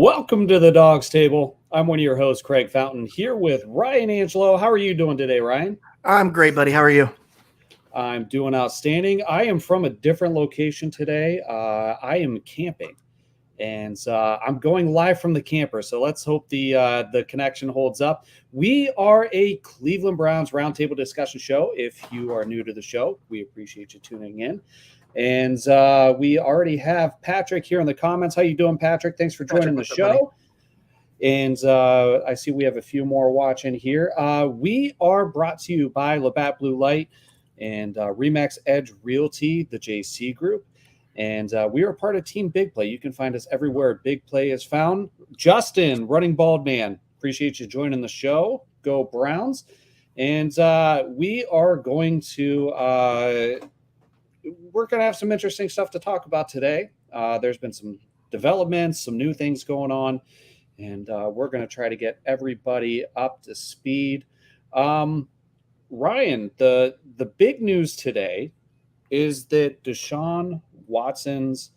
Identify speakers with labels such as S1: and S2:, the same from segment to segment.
S1: Welcome to the Dawgs Table. I'm one of your hosts, Craig Fountain, here with Ryan Angelo. How are you doing today, Ryan?
S2: I'm great, buddy. How are you?
S1: I'm doing outstanding. I am from a different location today. I am camping, and I'm going live from the camper. So let's hope the connection holds up. We are a Cleveland Browns roundtable discussion show. If you are new to the show, we appreciate you tuning in. And we already have Patrick here in the comments. How you doing, Patrick? Thanks for joining the show. And I see we have a few more watching here. We are brought to you by Labatt Blue Light and Remax Edge Realty, the JC Group. And we are part of Team Big Play. You can find us everywhere Big Play is found. Justin, Running Bald Man, appreciate you joining the show. Go Browns. And we are going to... we're going to have some interesting stuff to talk about today. There's been some developments, some new things going on, and we're going to try to get everybody up to speed. Ryan, the big news today is that Deshaun Watson's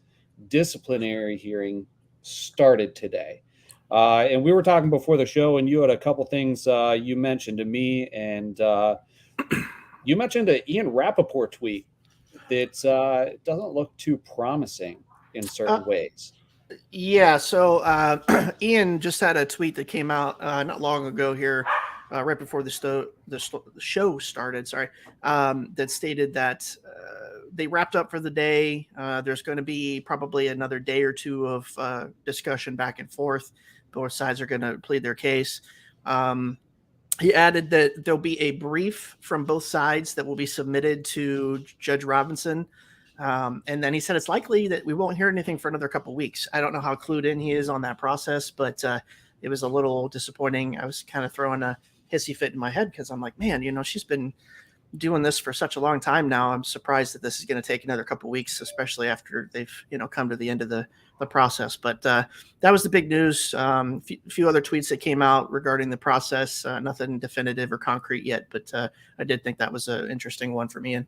S1: disciplinary hearing started today. And we were talking before the show, and you had a couple things you mentioned to me, and you mentioned an Ian Rappaport tweet that doesn't look too promising in certain ways.
S2: Yeah, so Ian just had a tweet that came out not long ago here, right before the show started, that stated that they wrapped up for the day. There's going to be probably another day or two of discussion back and forth. Both sides are going to plead their case. He added that there'll be a brief from both sides that will be submitted to Judge Robinson. And then he said it's likely that we won't hear anything for another couple of weeks. I don't know how clued in he is on that process, but it was a little disappointing. I was kind of throwing a hissy fit in my head because I'm like, man, she's been doing this for such a long time now. I'm surprised that this is going to take another couple of weeks, especially after they've, come to the end of the process. But that was the big news. A few other tweets that came out regarding the process. Nothing definitive or concrete yet, but I did think that was an interesting one for me.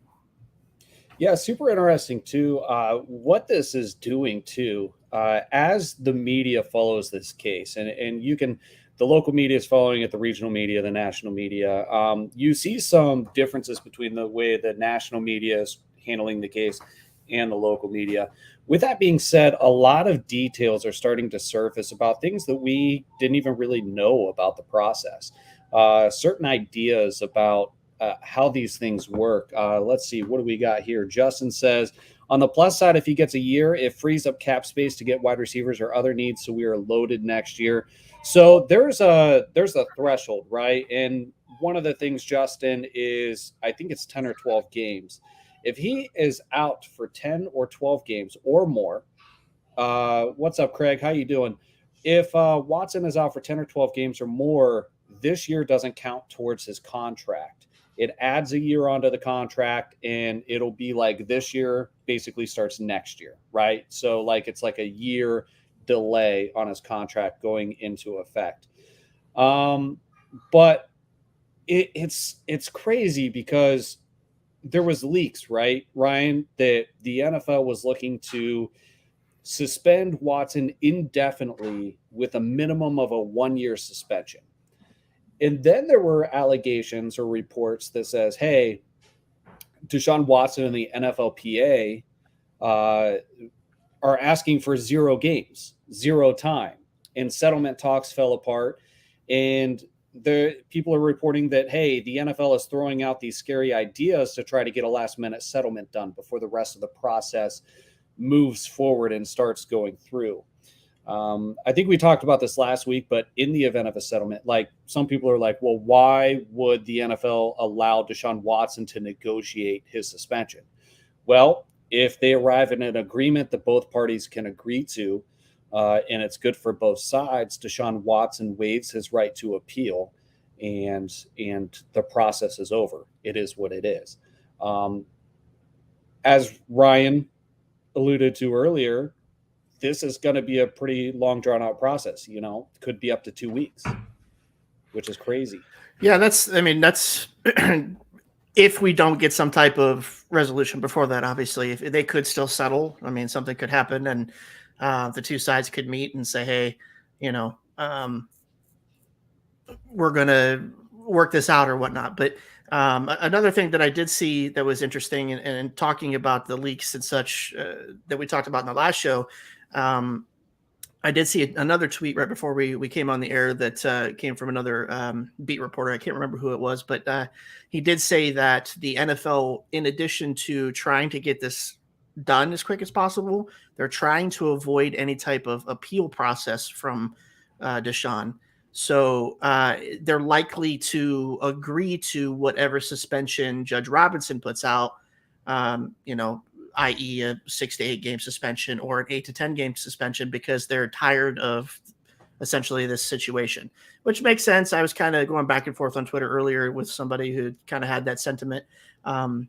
S1: Yeah, super interesting too. What this is doing too, as the media follows this case, and you can, the local media is following it, the regional media, the national media. You see some differences between the way the national media is handling the case and the local media. With that being said, a lot of details are starting to surface about things that we didn't even really know about the process. Certain ideas about how these things work. Let's see, what do we got here? Justin says, on the plus side, if he gets a year, it frees up cap space to get wide receivers or other needs, so we are loaded next year. So there's a threshold, right? And one of the things, Justin, is I think it's 10 or 12 games. If he is out for 10 or 12 games or more, what's up, Craig? How you doing? If Watson is out for 10 or 12 games or more, this year doesn't count towards his contract. It adds a year onto the contract, and it'll be like this year basically starts next year, right? So like it's like a year delay on his contract going into effect. But it's crazy because there was leaks, right, Ryan, that the NFL was looking to suspend Watson indefinitely with a minimum of a 1-year suspension. And then there were allegations or reports that says, hey, Deshaun Watson and the NFLPA are asking for 0 games, 0 time. And settlement talks fell apart. And the people are reporting that, hey, the NFL is throwing out these scary ideas to try to get a last-minute settlement done before the rest of the process moves forward and starts going through. I think we talked about this last week, but in the event of a settlement, like some people are like, well, why would the NFL allow Deshaun Watson to negotiate his suspension? Well, if they arrive in an agreement that both parties can agree to, and it's good for both sides, Deshaun Watson waives his right to appeal, and the process is over. It is what it is. As Ryan alluded to earlier, this is going to be a pretty long, drawn-out process. Could be up to 2 weeks, which is crazy.
S2: Yeah, that's if we don't get some type of resolution before that. Obviously, if they could still settle. Something could happen, and the two sides could meet and say, hey, we're going to work this out or whatnot. But another thing that I did see that was interesting, and talking about the leaks and such that we talked about in the last show, I did see another tweet right before we came on the air that came from another beat reporter. I can't remember who it was, but he did say that the NFL, in addition to trying to get this done as quick as possible, they're trying to avoid any type of appeal process from Deshaun. So they're likely to agree to whatever suspension Judge Robinson puts out, i.e., a 6 to 8 game suspension or an 8 to 10 game suspension, because they're tired of essentially this situation, which makes sense. I was kind of going back and forth on Twitter earlier with somebody who kind of had that sentiment. To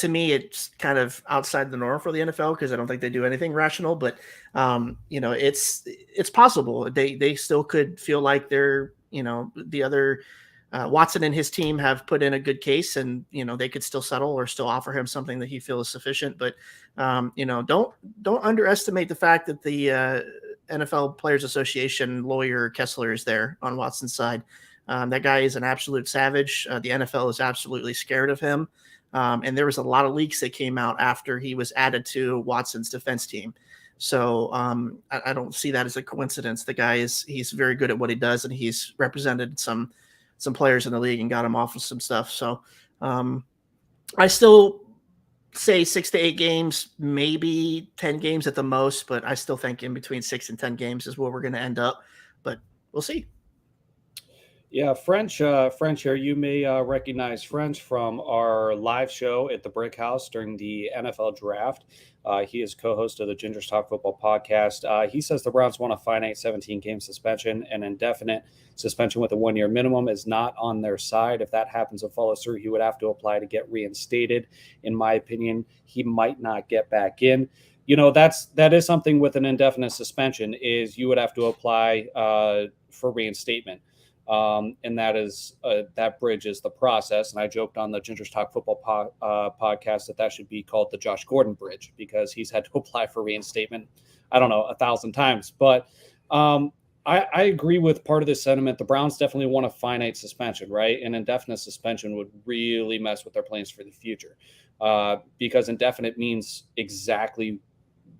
S2: me, it's kind of outside the norm for the NFL because I don't think they do anything rational. But it's possible they still could feel like they're the other Watson and his team have put in a good case, and they could still settle or still offer him something that he feels sufficient. But don't underestimate the fact that the NFL Players Association lawyer Kessler is there on Watson's side. That guy is an absolute savage. The NFL is absolutely scared of him. And there was a lot of leaks that came out after he was added to Watson's defense team. So I don't see that as a coincidence. The guy he's very good at what he does, and he's represented some players in the league and got him off of some stuff. So I still say 6 to 8 games, maybe 10 games at the most, but I still think in between 6 and 10 games is where we're going to end up. But we'll see.
S1: Yeah, French here. You may recognize French from our live show at the Brick House during the NFL draft. He is co-host of the Gingers Talk Football podcast. He says the Browns want a finite 17-game suspension. An indefinite suspension with a 1-year minimum is not on their side. If that happens and follows through, he would have to apply to get reinstated. In my opinion, he might not get back in. That is something with an indefinite suspension, is you would have to apply for reinstatement. And that bridges the process. And I joked on the Gingers Talk Football podcast that should be called the Josh Gordon Bridge, because he's had to apply for reinstatement, I don't know, 1,000 times. But I agree with part of this sentiment. The Browns definitely want a finite suspension, right? An indefinite suspension would really mess with their plans for the future, because indefinite means exactly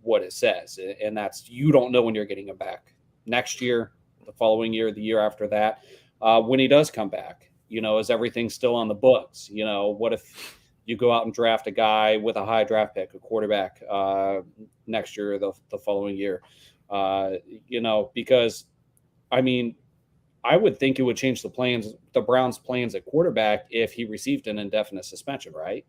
S1: what it says. And that's, you don't know when you're getting it back. Next year, the following year, the year after that, when he does come back, is everything still on the books? What if you go out and draft a guy with a high draft pick, a quarterback, next year or the following year? Because I would think it would change the Browns' plans at quarterback if he received an indefinite suspension, right?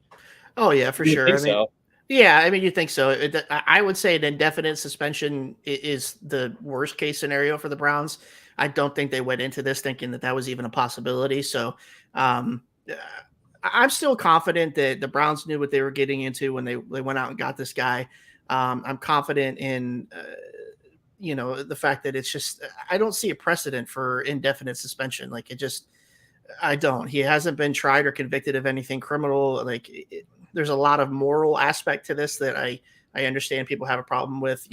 S2: Oh yeah, for sure.
S1: So.
S2: Yeah, you think so. I would say an indefinite suspension is the worst case scenario for the Browns. I don't think they went into this thinking that was even a possibility. So I'm still confident that the Browns knew what they were getting into when they went out and got this guy. I'm confident in, the fact that it's just, I don't see a precedent for indefinite suspension. I don't. He hasn't been tried or convicted of anything criminal. There's a lot of moral aspect to this that I understand people have a problem with,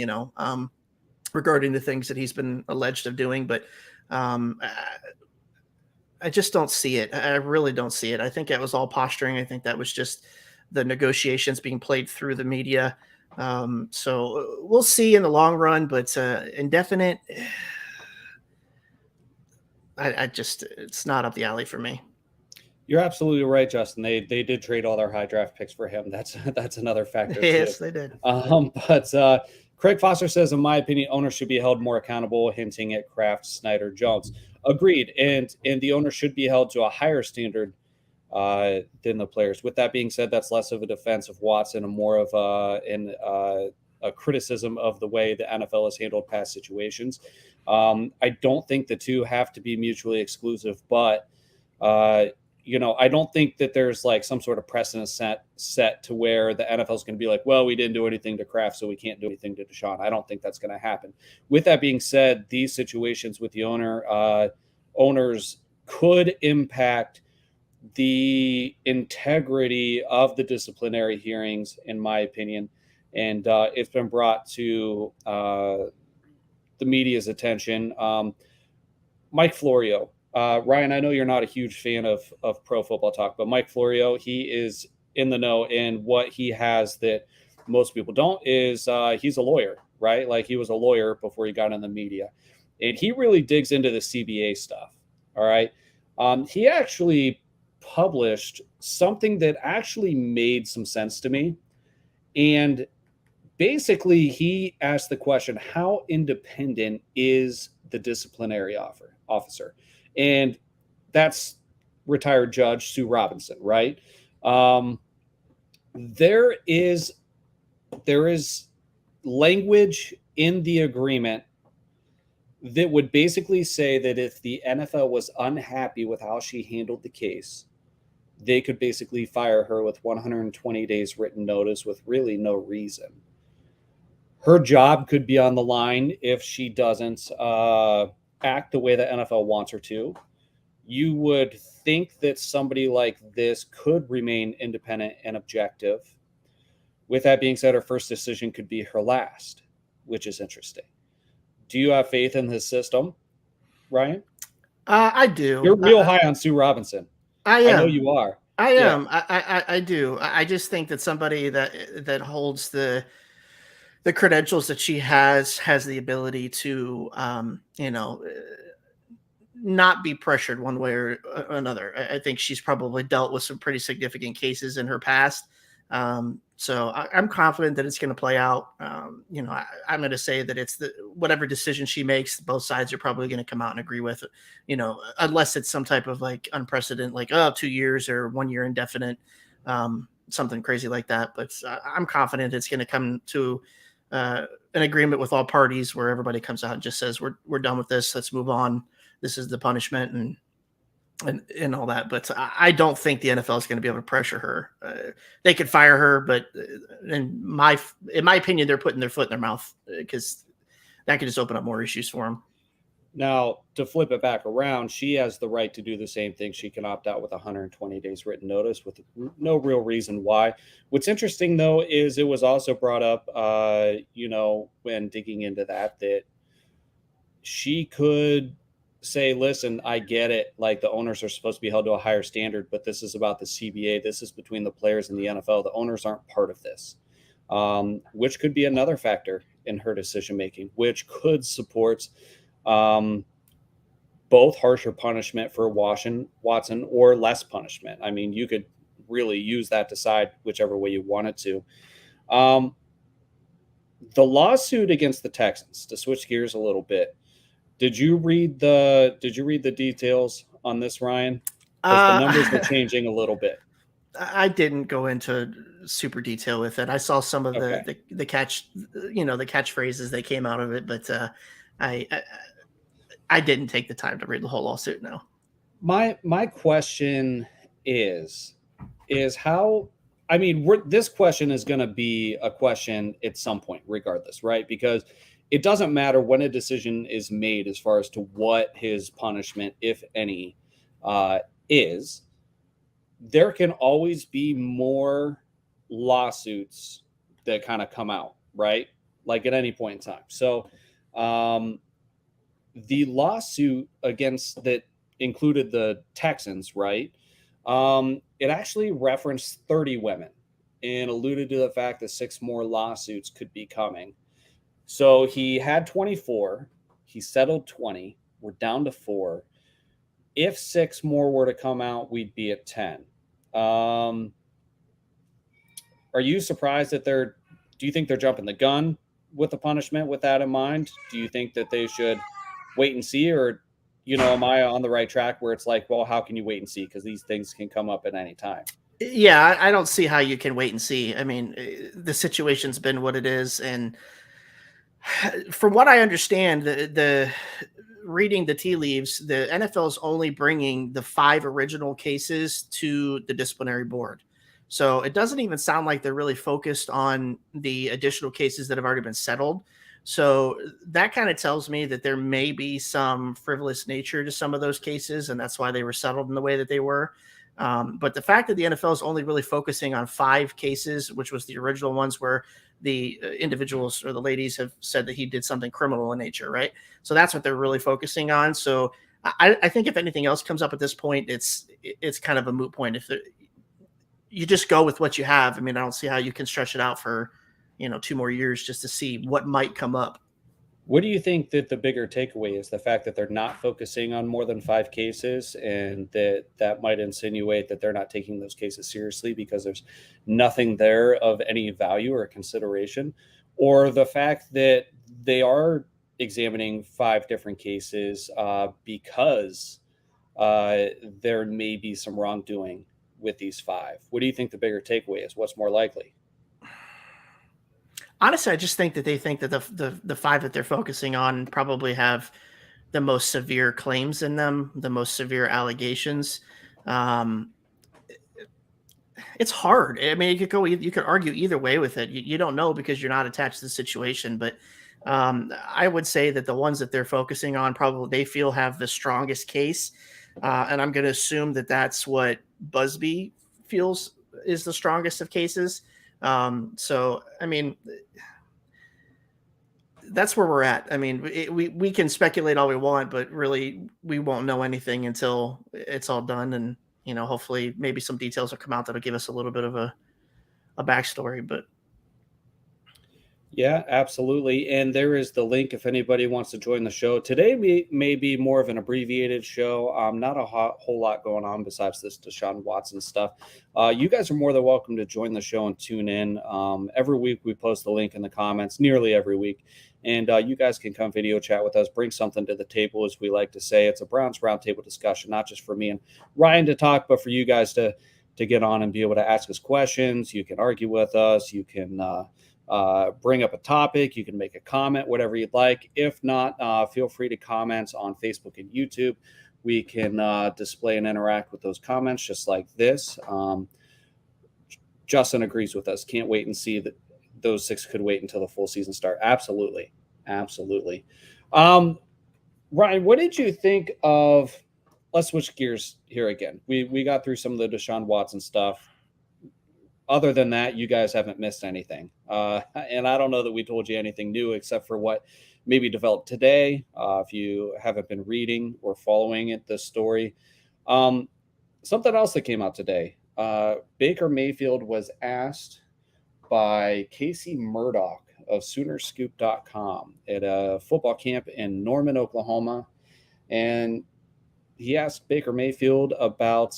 S2: regarding the things that he's been alleged of doing. But I just don't see it. I really don't see it. I think it was all posturing. I think that was just the negotiations being played through the media. So we'll see in the long run, but indefinite, it's not up the alley for me.
S1: You're absolutely right, Justin. They did trade all their high draft picks for him. That's another factor.
S2: Yes,
S1: too.
S2: They did.
S1: But Craig Foster says, in my opinion, owners should be held more accountable, hinting at Kraft, Snyder, Jones. Agreed. And the owner should be held to a higher standard than the players. With that being said, that's less of a defense of Watson and more of a criticism of the way the NFL has handled past situations. I don't think the two have to be mutually exclusive, but I don't think that there's some sort of precedent set to where the NFL is going to be like, well, we didn't do anything to Kraft, so we can't do anything to Deshaun. I don't think that's going to happen. With that being said, these situations with the owners could impact the integrity of the disciplinary hearings, in my opinion. And it's been brought to the media's attention. Mike Florio. Ryan, I know you're not a huge fan of Pro Football Talk, but Mike Florio, he is in the know. And what he has that most people don't is he's a lawyer, right? Like, he was a lawyer before he got in the media. And he really digs into the CBA stuff, all right? He actually published something that actually made some sense to me. And basically, he asked the question, how independent is the disciplinary officer? And that's retired Judge Sue Robinson, right? There is language in the agreement that would basically say that if the NFL was unhappy with how she handled the case, they could basically fire her with 120 days written notice with really no reason. Her job could be on the line if she doesn't act the way the NFL wants her to. You would think that somebody like this could remain independent and objective. With that being said, her first decision could be her last, which is interesting. Do you have faith in this system, Ryan?
S2: I do.
S1: You're real high on Sue Robinson.
S2: I am.
S1: I know you are.
S2: I am. Yeah. I do. I just think that somebody that holds the credentials that she has the ability to, not be pressured one way or another. I think she's probably dealt with some pretty significant cases in her past. So I'm confident that it's going to play out. I'm going to say that it's whatever decision she makes, both sides are probably going to come out and agree with, unless it's some type of like unprecedented, like 2 years or 1 year indefinite, something crazy like that. But I'm confident it's going to come to an agreement with all parties where everybody comes out and just says, we're done with this. Let's move on. This is the punishment and all that. But I don't think the NFL is going to be able to pressure her. They could fire her, but in my opinion, they're putting their foot in their mouth because that could just open up more issues for them.
S1: Now, to flip it back around, she has the right to do the same thing. She can opt out with 120 days written notice with no real reason why. What's interesting, though, is it was also brought up, when digging into that she could say, listen, I get it. Like, the owners are supposed to be held to a higher standard, but this is about the CBA. This is between the players and the NFL. The owners aren't part of this, which could be another factor in her decision-making, which could support both harsher punishment for Watson or less punishment. I mean, you could really use that to decide whichever way you wanted to. The lawsuit against the Texans, to switch gears a little bit, did you read the details on this, Ryan? Because the numbers are changing a little bit.
S2: I didn't go into super detail with it. I saw some of the catch, the catchphrases that came out of it, but I didn't take the time to read the whole lawsuit. No.
S1: My question is how, I mean, this question is going to be a question at some point, regardless, right? Because it doesn't matter when a decision is made as far as to what his punishment, if any, is. There can always be more lawsuits that kind of come out, right? Like at any point in time. So the lawsuit against that included the Texans, right? It actually referenced 30 women and alluded to the fact that 6 more lawsuits could be coming. So he had 24. He settled 20. We're down to 4. If 6 more were to come out, we'd be at 10. Are you surprised that do you think they're jumping the gun with the punishment with that in mind? Do you think that they should wait and see, or, am I on the right track where it's like, well, how can you wait and see? Because these things can come up at any time.
S2: Yeah, I don't see how you can wait and see. I mean, the situation's been what it is. And from what I understand, the reading the tea leaves, the NFL is only bringing the 5 original cases to the disciplinary board. So it doesn't even sound like they're really focused on the additional cases that have already been settled. So that kind of tells me that there may be some frivolous nature to some of those cases, and that's why they were settled in the way that they were. But the fact that the NFL is only really focusing on 5 cases, which was the original ones where the individuals or the ladies have said that he did something criminal in nature, right? So that's what they're really focusing on. So I think if anything else comes up at this point, it's kind of a moot point. If you just go with what you have, I mean, I don't see how you can stretch it out for 2 more years just to see what might come up.
S1: What do you think that the bigger takeaway is? The fact that they're not focusing on more than 5 cases, and that might insinuate that they're not taking those cases seriously because there's nothing there of any value or consideration, or the fact that they are examining 5 different cases because there may be some wrongdoing with these 5? What do you think the bigger takeaway is? What's more likely?
S2: Honestly, I just think that they think that the 5 that they're focusing on probably have the most severe claims in them, the most severe allegations. Um, it's hard. I mean, you could argue either way with it. You don't know because you're not attached to the situation. But I would say that the ones that they're focusing on probably they feel have the strongest case, and I'm going to assume that that's what Busby feels is the strongest of cases. So, I mean, that's where we're at. I mean, we can speculate all we want, but really we won't know anything until it's all done. And, hopefully maybe some details will come out that'll give us a little bit of a backstory, but
S1: Yeah, absolutely. And there is the link if anybody wants to join the show. Today may be more of an abbreviated show. Not a whole lot going on besides this Deshaun Watson stuff. You guys are more than welcome to join the show and tune in. Every week we post the link in the comments, nearly every week. And you guys can come video chat with us, bring something to the table, as we like to say. It's a Browns roundtable discussion, not just for me and Ryan to talk, but for you guys to get on and be able to ask us questions. You can argue with us. You can bring up a topic. You can make a comment, whatever you'd like. If not, feel free to comment on Facebook and YouTube. We can display and interact with those comments just like this. Justin agrees with us. Can't wait and see that those 6 could wait until the full season start. Absolutely. Absolutely. Ryan, what did you think of, let's switch gears here again. We got through some of the Deshaun Watson stuff. Other than that, you guys haven't missed anything. And I don't know that we told you anything new except for what maybe developed today. If you haven't been reading or following it, this story. Something else that came out today. Baker Mayfield was asked by Casey Murdoch of Soonerscoop.com at a football camp in Norman, Oklahoma. And he asked Baker Mayfield about,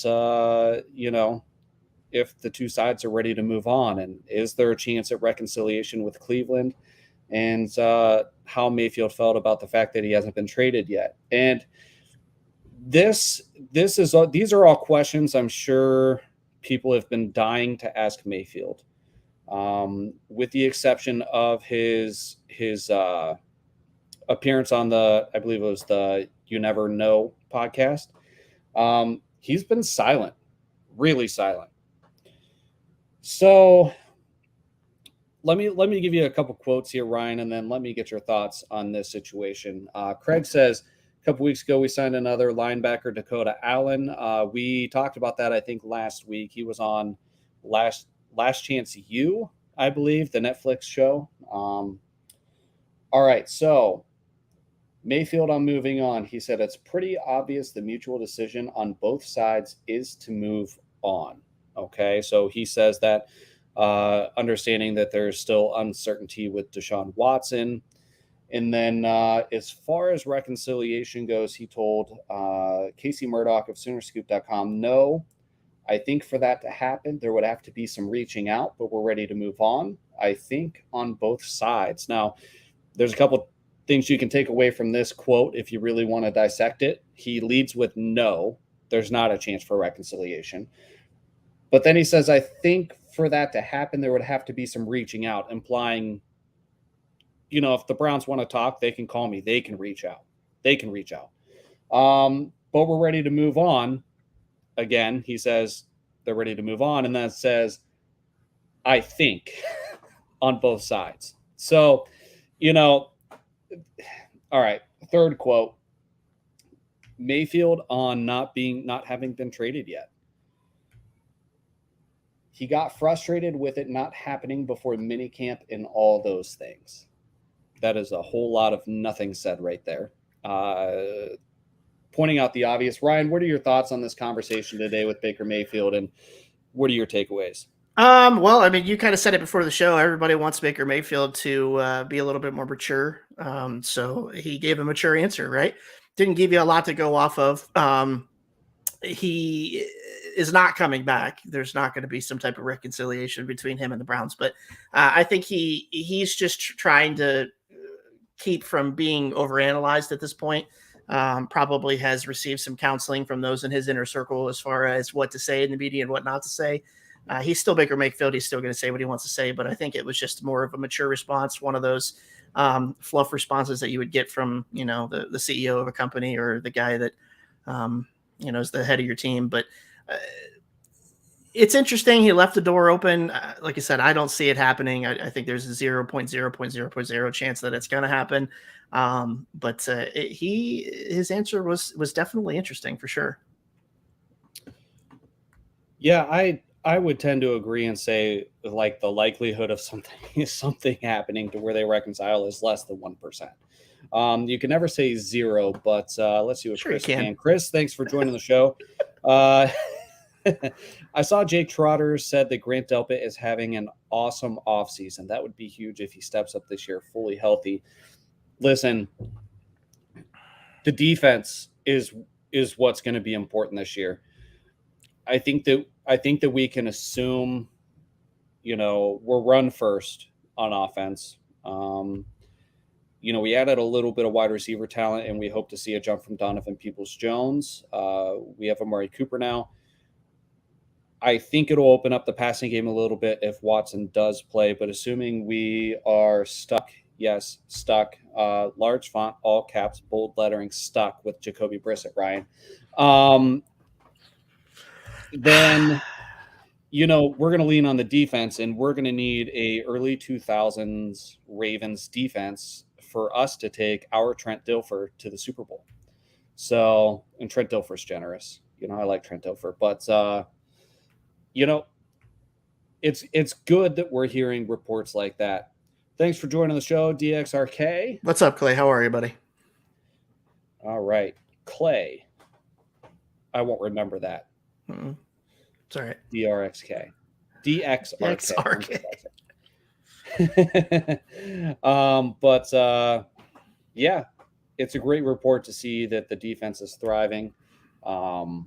S1: if the 2 sides are ready to move on, and is there a chance at reconciliation with Cleveland, and how Mayfield felt about the fact that he hasn't been traded yet. And these are all questions I'm sure people have been dying to ask Mayfield, with the exception of his appearance on I believe it was the You Never Know podcast. He's been silent, really silent. So let me give you a couple quotes here, Ryan, and then let me get your thoughts on this situation. Craig says, a couple weeks ago, we signed another linebacker, Dakota Allen. We talked about that, I think, last week. He was on Last Chance U, I believe, the Netflix show. All right, so Mayfield, I'm moving on. He said, it's pretty obvious the mutual decision on both sides is to move on. Okay, so he says that, understanding that there's still uncertainty with Deshaun Watson. And then as far as reconciliation goes, he told Casey Murdoch of Soonerscoop.com, no, I think for that to happen, there would have to be some reaching out, but we're ready to move on, I think, on both sides. Now, there's a couple things you can take away from this quote if you really want to dissect it. He leads with no, there's not a chance for reconciliation. But then he says, I think for that to happen, there would have to be some reaching out, implying, if the Browns want to talk, they can call me. They can reach out. But we're ready to move on. Again, he says they're ready to move on. And then it says, I think, on both sides. So, all right. Third quote, Mayfield on not having been traded yet. He got frustrated with it not happening before minicamp and all those things. That is a whole lot of nothing said right there. Pointing out the obvious. Ryan, what are your thoughts on this conversation today with Baker Mayfield, and what are your takeaways?
S2: Well, I mean, you kind of said it before the show. Everybody wants Baker Mayfield to be a little bit more mature. So he gave a mature answer, right? Didn't give you a lot to go off of. He is not coming back. There's not going to be some type of reconciliation between him and the Browns. But I think he's just trying to keep from being overanalyzed at this point. Probably has received some counseling from those in his inner circle as far as what to say in the media and what not to say. He's still Baker Mayfield. He's still going to say what he wants to say, but I think it was just more of a mature response, one of those fluff responses that you would get from, the CEO of a company or the guy that, is the head of your team. But it's interesting. He left the door open. Like I said, I don't see it happening. I think there's a 0.0.0.0 chance that it's going to happen. But his answer was definitely interesting for sure.
S1: Yeah, I would tend to agree and say like the likelihood of something happening to where they reconcile is less than 1%. You can never say zero, but let's see what
S2: Sure
S1: Chris
S2: you can.
S1: can. Chris, thanks for joining the show. I saw Jake Trotter said that Grant Delpit is having an awesome offseason. That would be huge if he steps up this year fully healthy. Listen, the defense is what's going to be important this year. I think that we can assume, we're run first on offense. We added a little bit of wide receiver talent, and we hope to see a jump from Donovan Peoples-Jones. We have Amari Cooper now. I think it'll open up the passing game a little bit if Watson does play, but assuming we are stuck, large font, all caps, bold lettering, stuck with Jacoby Brissett, Ryan. Then, we're going to lean on the defense, and we're going to need a early 2000s Ravens defense for us to take our Trent Dilfer to the Super Bowl. So, and Trent Dilfer's generous. I like Trent Dilfer, but it's good that we're hearing reports like that. Thanks for joining the show, DXRK.
S2: What's up, Clay? How are you, buddy?
S1: All right, Clay. I won't remember that.
S2: Mm-hmm. It's all right.
S1: DRXK. DXRK. Yeah, it's a great report to see that the defense is thriving.
S2: For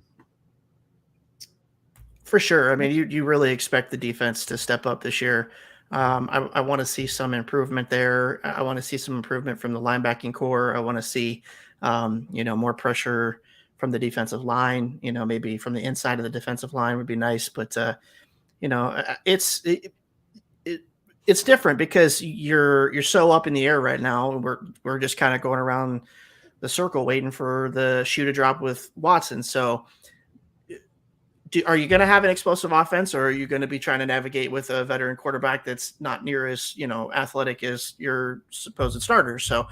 S2: sure. I mean, you really expect the defense to step up this year. I want to see some improvement there. I want to see some improvement from the linebacking core. I want to see, more pressure from the defensive line. Maybe from the inside of the defensive line would be nice. But it's different because you're so up in the air right now. We're just kind of going around the circle waiting for the shoe to drop with Watson. So. Are you going to have an explosive offense, or are you going to be trying to navigate with a veteran quarterback that's not near as, athletic as your supposed starter? So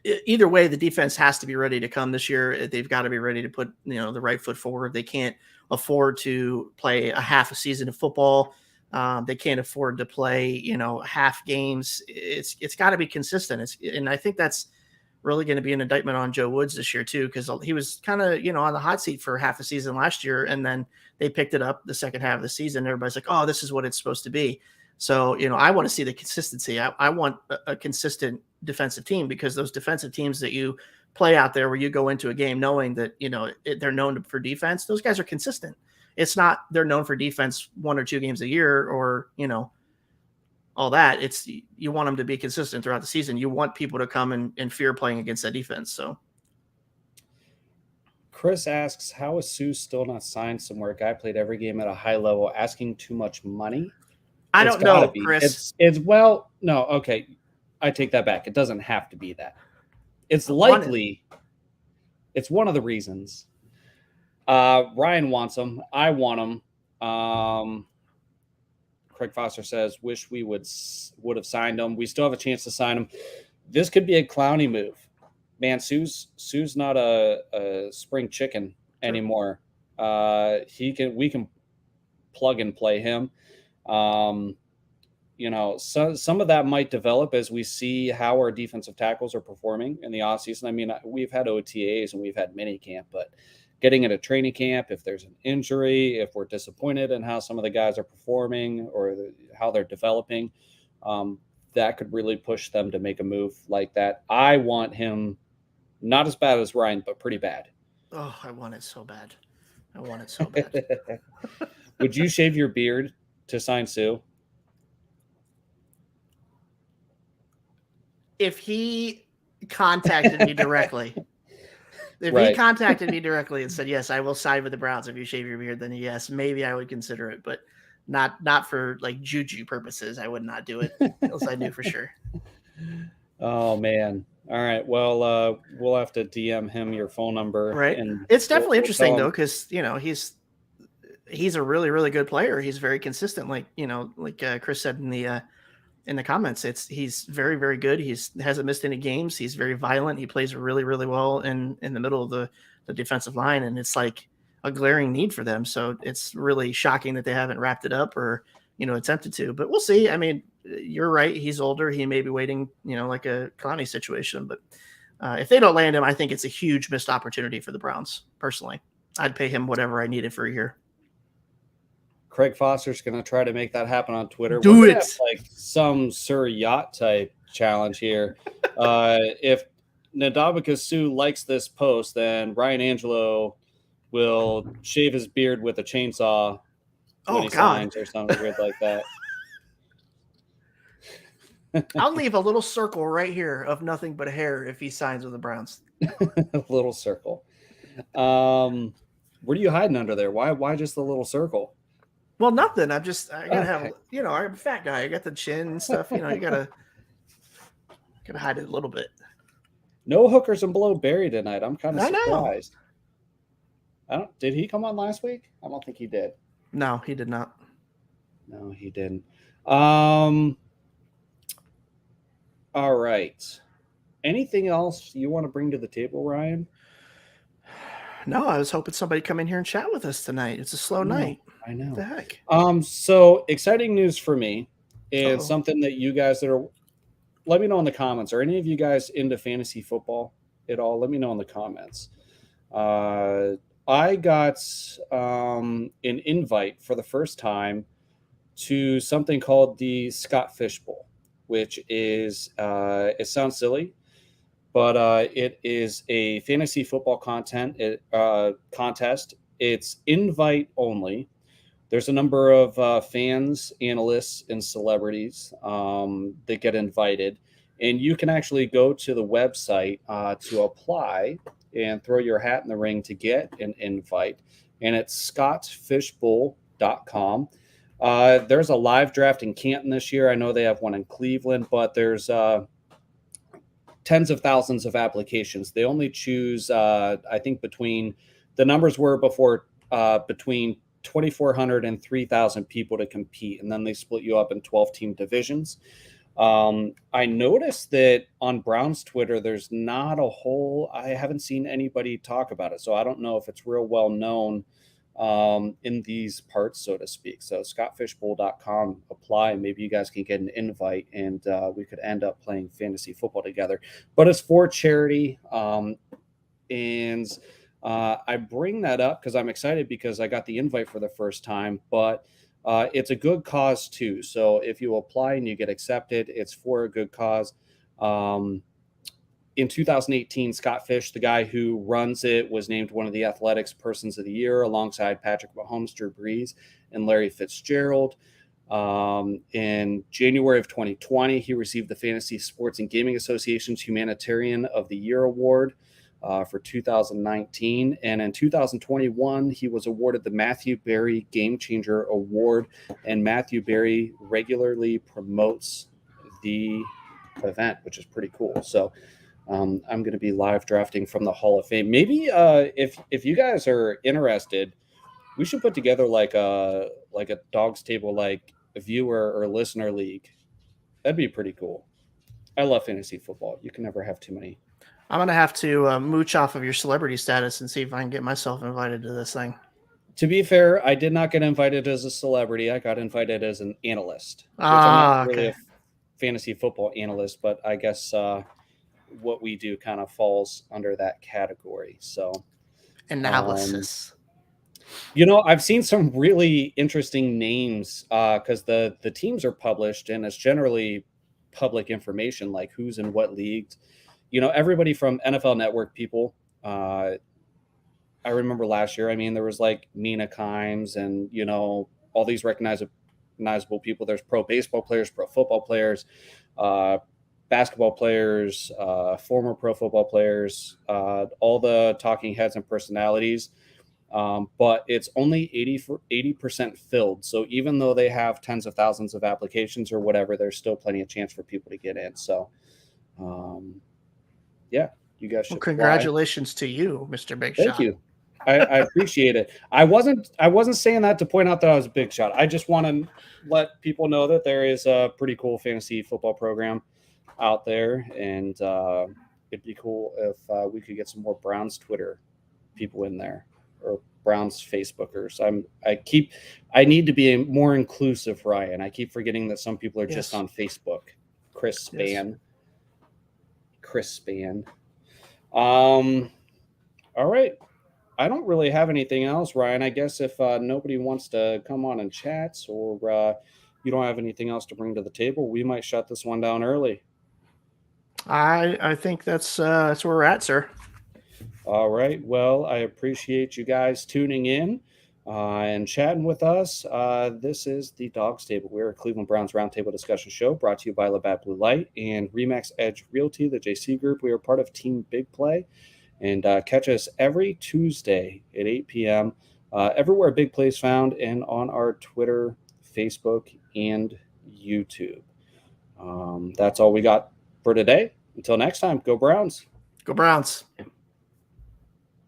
S2: either way, the defense has to be ready to come this year. They've got to be ready to put, the right foot forward. They can't afford to play a half a season of football. They can't afford to play, half games. It's got to be consistent. And I think that's really going to be an indictment on Joe Woods this year too, because he was kind of, on the hot seat for half a season last year, and then they picked it up the second half of the season. Everybody's like, oh, this is what it's supposed to be. So, I want to see the consistency. I want a consistent defensive team, because those defensive teams that you play out there, where you go into a game knowing that, they're known for defense, those guys are consistent. It's not they're known for defense 1 or 2 games a year, or, all that. It's, you want them to be consistent throughout the season. You want people to come and fear playing against that defense. So
S1: Chris asks, how is Sue still not signed somewhere? Guy played every game at a high level, asking too much money.
S2: I don't know, Chris.
S1: No. Okay. I take that back. It doesn't have to be that. It's likely. It's one of the reasons. Ryan wants him. I want him. Craig Foster says, wish we would have signed him. We still have a chance to sign him. This could be a Clowney move. Man, Sue's not a spring chicken anymore. We can plug and play him. So some of that might develop as we see how our defensive tackles are performing in the offseason. I mean, we've had OTAs and we've had mini camp, but getting into training camp, if there's an injury, if we're disappointed in how some of the guys are performing or how they're developing, that could really push them to make a move like that. I want him not as bad as Ryan, but pretty bad.
S2: Oh, I want it so bad. I want it so bad.
S1: Would you shave your beard to sign Sue?
S2: If he contacted me directly, he contacted me directly and said, yes, I will sign with the Browns if you shave your beard, then yes, maybe I would consider it, but not for like juju purposes. I would not do it unless I knew for sure.
S1: Oh man. All right. Well, we'll have to DM him your phone number.
S2: Right. And it's definitely interesting though, because he's a really, really good player. He's very consistent. Like Chris said in the comments, he's very, very good. Hasn't missed any games. He's very violent. He plays really, really well in the middle of the defensive line. And it's like a glaring need for them. So it's really shocking that they haven't wrapped it up or, attempted to, but we'll see. I mean, you're right. He's older. He may be waiting, like a Clowney situation, but if they don't land him, I think it's a huge missed opportunity for the Browns. Personally, I'd pay him whatever I needed for a year.
S1: Craig Foster's going to try to make that happen on Twitter.
S2: Do it.
S1: Like some Sir Yacht type challenge here. If Ndamukong Suh likes this post, then Ryan Angelo will shave his beard with a chainsaw when he signs or something weird like that.
S2: I'll leave a little circle right here of nothing but hair if he signs with the Browns.
S1: A little circle. What are you hiding under there? Why just the little circle?
S2: Well, nothing. I gotta have, I'm a fat guy. I got the chin and stuff. You gotta hide it a little bit.
S1: No hookers and blow Barry tonight. I'm kind of surprised. Did he come on last week? I don't think he did.
S2: No, he did not.
S1: No, he didn't. All right. Anything else you want to bring to the table, Ryan?
S2: No, I was hoping somebody come in here and chat with us tonight. It's a slow night.
S1: I know.
S2: What the heck?
S1: So exciting news for me is something that you guys let me know in the comments. Are any of you guys into fantasy football at all? Let me know in the comments. I got an invite for the first time to something called the Scott Fish Bowl, which is it sounds silly, but it is a fantasy football contest. It's invite only. There's a number of fans, analysts, and celebrities that get invited, and you can actually go to the website to apply and throw your hat in the ring to get an invite. And it's scottfishbowl.com. There's a live draft in Canton this year. I know they have one in Cleveland, but there's tens of thousands of applications. They only choose, I think the numbers were before between 2,400 and 3,000 people to compete. And then they split you up in 12-team divisions. I noticed that on Brown's Twitter, there's not I haven't seen anybody talk about it. So I don't know if it's real well known in these parts, so to speak. So scottfishbowl.com, apply, and maybe you guys can get an invite and we could end up playing fantasy football together. But it's for charity. And I bring that up because I'm excited because I got the invite for the first time, but it's a good cause too. So if you apply and you get accepted, it's for a good cause. In 2018, Scott Fish, the guy who runs it, was named one of the Athletics Persons of the Year alongside Patrick Mahomes, Drew Brees, and Larry Fitzgerald. In January of 2020, he received the Fantasy Sports and Gaming Association's Humanitarian of the Year Award for 2019. And in 2021, he was awarded the Matthew Berry Game Changer Award. And Matthew Berry regularly promotes the event, which is pretty cool. So I'm going to be live drafting from the Hall of Fame. Maybe if you guys are interested, we should put together like a Dawgs Table, like a viewer or listener league. That'd be pretty cool. I love fantasy football. You can never have too many.
S2: I'm going to have to mooch off of your celebrity status and see if I can get myself invited to this thing.
S1: To be fair, I did not get invited as a celebrity. I got invited as an analyst, which I'm not really a fantasy football analyst, but I guess what we do kind of falls under that category. So
S2: analysis.
S1: I've seen some really interesting names because the teams are published and it's generally public information, like who's in what leagues. Everybody from NFL Network people. I remember last year, there was like Mina Kimes and, all these recognizable people. There's pro baseball players, pro football players, basketball players, former pro football players, all the talking heads and personalities. But it's only 80% filled. So even though they have tens of thousands of applications or whatever, there's still plenty of chance for people to get in. So, yeah, you guys should.
S2: Well, congratulations to you, Mr. Big Shot.
S1: Thank you. I appreciate it. I wasn't saying that to point out that I was a big shot. I just want to let people know that there is a pretty cool fantasy football program out there, and it'd be cool if we could get some more Browns Twitter people in there, or Browns Facebookers. I need to be more inclusive, Ryan. I keep forgetting that some people are just on Facebook. Chris Span. All right. I don't really have anything else, Ryan. I guess if nobody wants to come on and chat, or you don't have anything else to bring to the table, we might shut this one down early.
S2: I think that's where we're at, sir.
S1: All right. Well, I appreciate you guys tuning in and chatting with us. This is the Dawgs Table. We're a Cleveland Browns Roundtable discussion show brought to you by Labatt Blue Light and Remax Edge Realty, the JC Group. We are part of Team Big Play. And catch us every Tuesday at 8 p.m. Everywhere Big Play is found, and on our Twitter, Facebook, and YouTube. That's all we got for today. Until next time, go Browns.
S2: Go Browns.